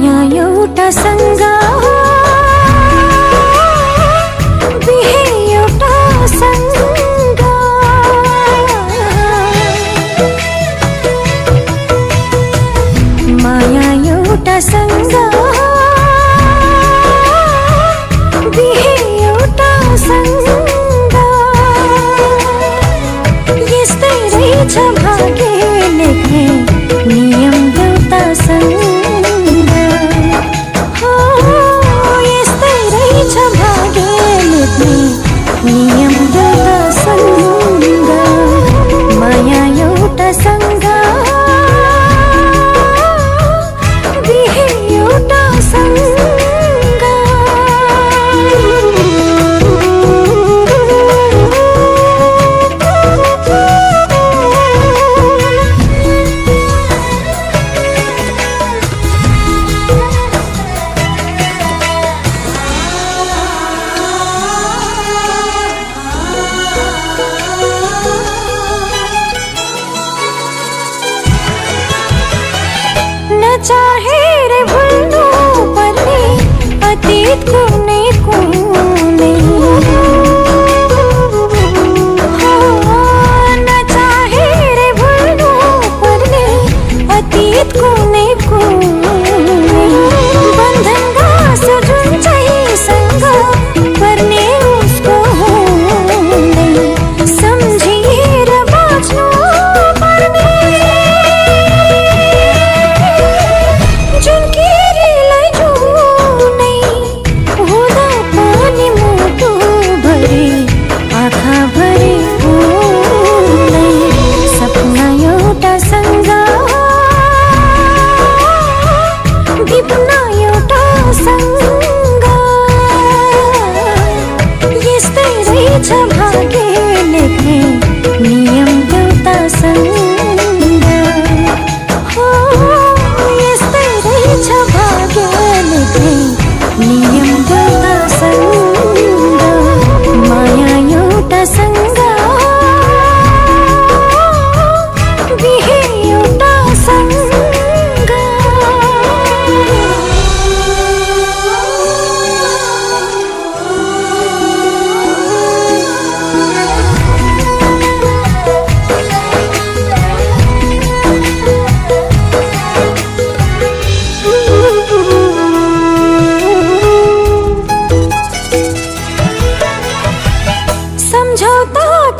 माया एउटा सँग बिहे एउटा सँग माया एउटा सँग बिहे एउटा सँग यस्तै रहेछ भाग्य लेख्ने नियम देउता सँग यस्तै रहेछ भाग्य लेख्ने नियम देउता सँग माया एउटा सँग बिहे एउटा सँग चाहे रे भुल्नु पर्ने अतीत कुनै कुनै नचाहे रे भुल्नु पर्ने अतीत कुनै कुनै बन्धन गाँस जुन चाहिँसँग पर्ने उसको हुँदै सम्झिएर बाँच्नु पर्ने भाग्य लेख्ने नियम देउता सँग यस्तै रहेछ भाग्य लेख्ने नियम देउता सँग माया एउटा सँग बिहे एउटा सँग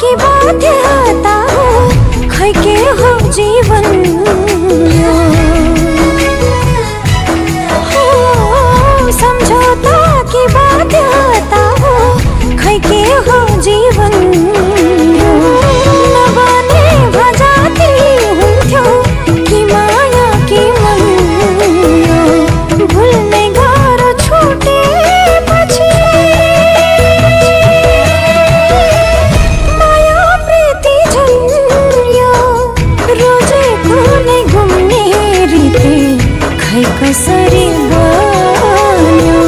की बाध्यता हो खै के हो जीवन सम्झौता की बाध्यता हो खै के हो जीवन नबने भजाती हुन्थ्यो कि माया कि मन भुल्ने गाह्रो छुटेपछि कसरी बन्यो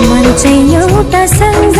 मन चाहिँ एउटा सँग